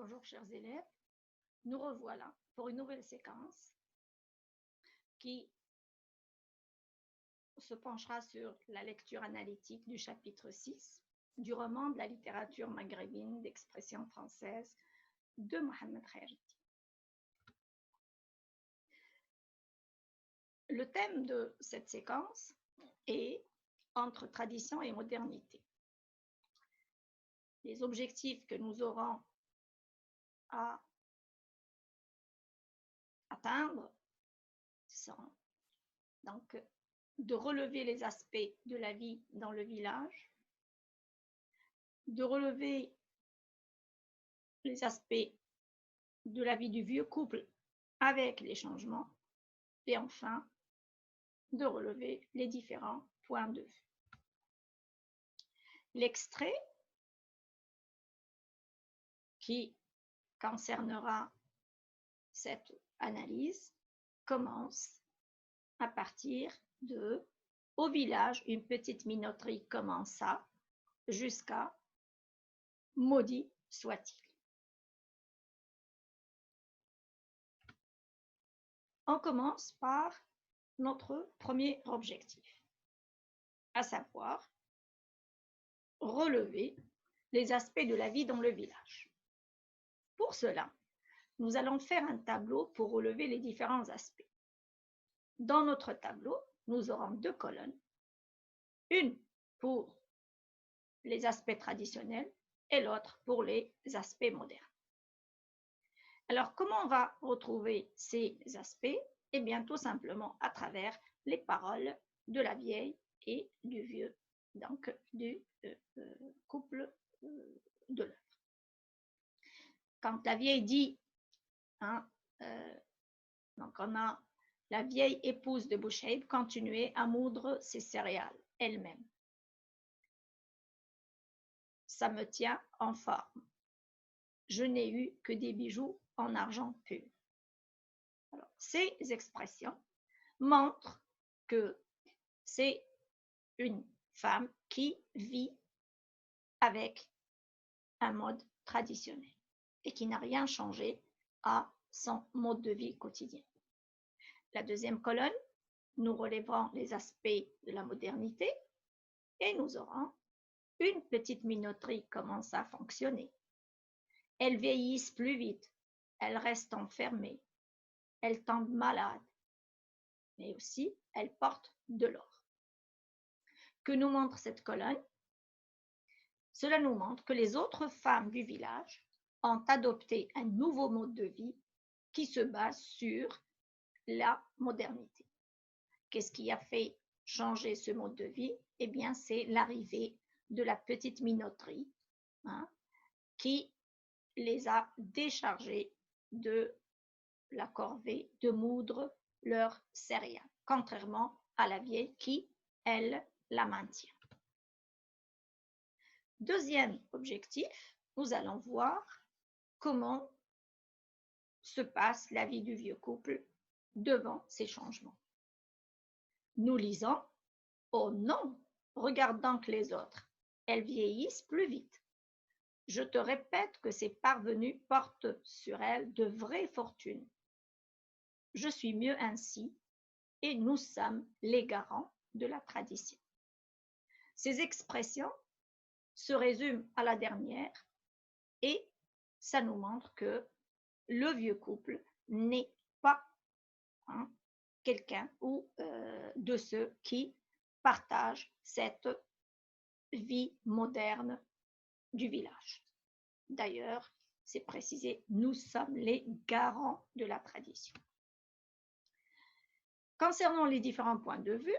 Bonjour chers élèves, nous revoilà pour une nouvelle séquence qui se penchera sur la lecture analytique du chapitre 6 du roman de la littérature maghrébine d'expression française de Mohamed Khayriti. Le thème de cette séquence est entre tradition et modernité. Les objectifs que nous aurons à atteindre sont donc de relever les aspects de la vie dans le village, de relever les aspects de la vie du vieux couple avec les changements, et enfin, de relever les différents points de vue. L'extrait qui concernera cette analyse commence à partir de « Au village, une petite minoterie commença jusqu'à « Maudit soit-il ». On commence par notre premier objectif, à savoir relever les aspects de la vie dans le village. Pour cela, nous allons faire un tableau pour relever les différents aspects. Dans notre tableau, nous aurons deux colonnes, une pour les aspects traditionnels et l'autre pour les aspects modernes. Alors, comment on va retrouver ces aspects? Eh bien, tout simplement à travers les paroles de la vieille et du vieux, donc du couple de l'œuvre. Quand la vieille dit, donc on a la vieille épouse de Boucheib continuait à moudre ses céréales elle-même. Ça me tient en forme. Je n'ai eu que des bijoux en argent pur. Alors, ces expressions montrent que c'est une femme qui vit avec un mode traditionnel et qui n'a rien changé à son mode de vie quotidien. La deuxième colonne, nous relèverons les aspects de la modernité et nous aurons une petite minoterie commence à fonctionner. Elles vieillissent plus vite, elles restent enfermées, elles tombent malades, mais aussi elles portent de l'or. Que nous montre cette colonne? Cela nous montre que les autres femmes du village ont adopté un nouveau mode de vie qui se base sur la modernité. Qu'est-ce qui a fait changer ce mode de vie? Eh bien, c'est l'arrivée de la petite minoterie qui les a déchargés de la corvée de moudre leurs céréales, contrairement à la vieille qui, elle, la maintient. Deuxième objectif, nous allons voir comment se passe la vie du vieux couple devant ces changements. Nous lisons « Oh non, regarde donc les autres, elles vieillissent plus vite. Je te répète que ces parvenues portent sur elles de vraies fortunes. Je suis mieux ainsi et nous sommes les garants de la tradition. » Ces expressions se résument à la dernière et ça nous montre que le vieux couple n'est pas quelqu'un ou de ceux qui partagent cette vie moderne du village. D'ailleurs, c'est précisé, nous sommes les garants de la tradition. Concernant les différents points de vue,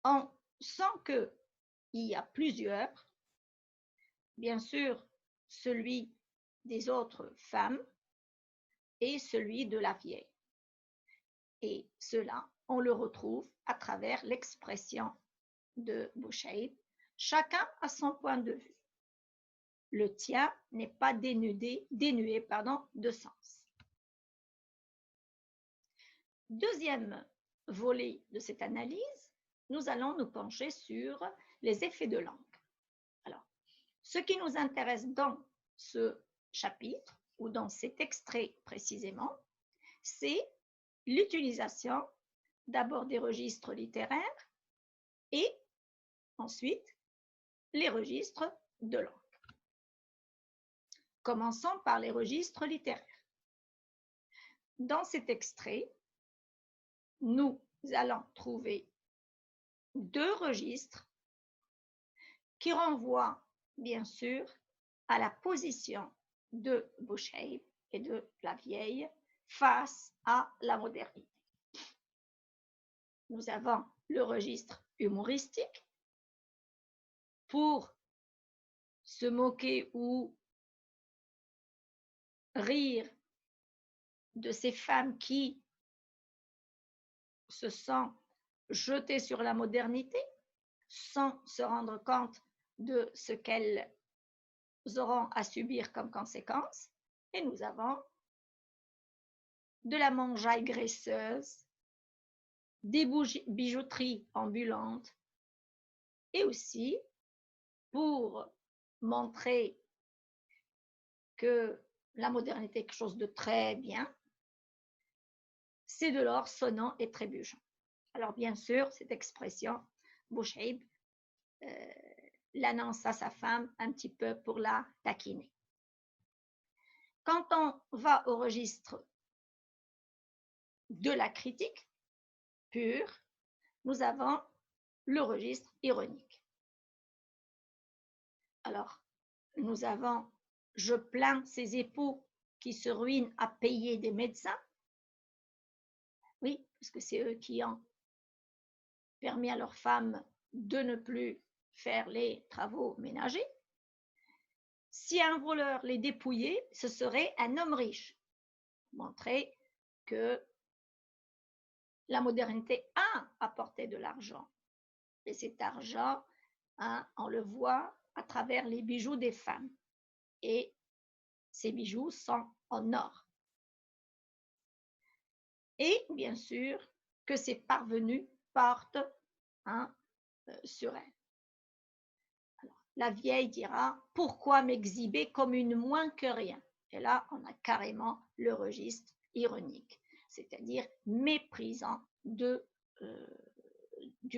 on sent qu'il y a plusieurs, bien sûr, celui des autres femmes et celui de la vieille. Et cela, on le retrouve à travers l'expression de Boucheib. Chacun a son point de vue. Le tien n'est pas dénué de sens. Deuxième volet de cette analyse, nous allons nous pencher sur les effets de langue. Alors, Ce qui nous intéresse dans ce chapitre ou dans cet extrait précisément, c'est l'utilisation d'abord des registres littéraires et ensuite les registres de langue. Commençons par les registres littéraires. Dans cet extrait, nous allons trouver deux registres qui renvoient bien sûr à la position de Boushaib et de la vieille face à la modernité. Nous avons le registre humoristique pour se moquer ou rire de ces femmes qui se sont jetées sur la modernité sans se rendre compte de ce qu'elles auront à subir comme conséquence. Et nous avons de la mangeaille graisseuse, des bijouteries ambulantes et aussi pour montrer que la modernité est quelque chose de très bien, c'est de l'or sonnant et trébuchant. Alors bien sûr, cette expression, Boushaib l'annonce à sa femme un petit peu pour la taquiner. Quand on va au registre de la critique pure, nous avons le registre ironique. Alors, nous avons « Je plains ces époux qui se ruinent à payer des médecins ». Oui, parce que c'est eux qui ont permis à leurs femmes de ne plus faire les travaux ménagers. Si un voleur les dépouillait, ce serait un homme riche. Montrer que la modernité a apporté de l'argent. Et cet argent, on le voit à travers les bijoux des femmes. Et ces bijoux sont en or. Et bien sûr que ces parvenus portent sur elle. Alors, la vieille dira, pourquoi m'exhiber comme une moins que rien? Et là, on a carrément le registre ironique, c'est-à-dire méprisant du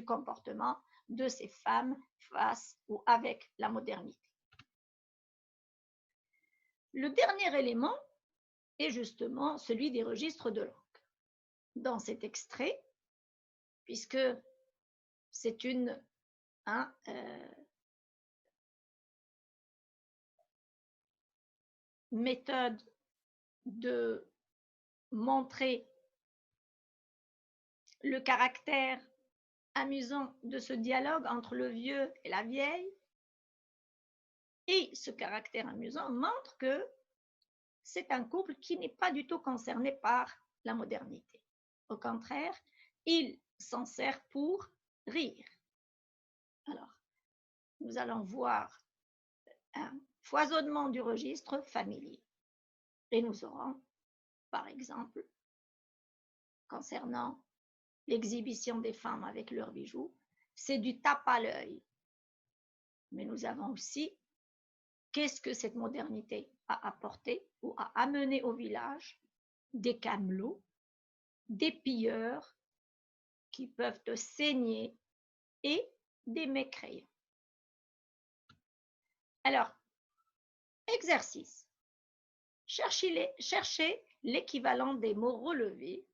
comportement de ces femmes face ou avec la modernité. Le dernier élément est justement celui des registres de langue. Dans cet extrait, puisque c'est une méthode de montrer le caractère amusant de ce dialogue entre le vieux et la vieille. Et ce caractère amusant montre que c'est un couple qui n'est pas du tout concerné par la modernité. Au contraire, il s'en sert pour rire. Alors, nous allons voir un foisonnement du registre familier. Et nous aurons, par exemple, concernant l'exhibition des femmes avec leurs bijoux, c'est du tape à l'œil. Mais nous avons aussi qu'est-ce que cette modernité a apporté ou a amené au village? Des camelots, des pilleurs qui peuvent te saigner et des mécréants. Alors, exercice. Cherchez l'équivalent des mots relevés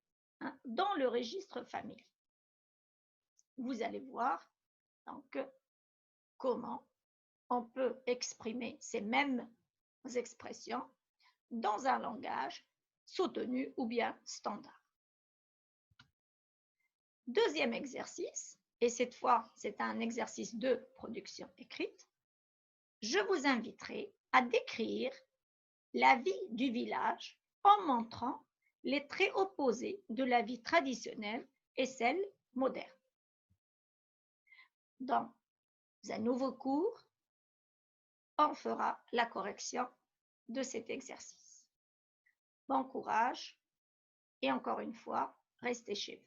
dans le registre familier. Vous allez voir donc comment on peut exprimer ces mêmes expressions dans un langage soutenu ou bien standard. Deuxième exercice, et cette fois c'est un exercice de production écrite, je vous inviterai à décrire la vie du village en montrant les traits opposés de la vie traditionnelle et celle moderne. Dans un nouveau cours, on fera la correction de cet exercice. Bon courage et encore une fois, restez chez vous.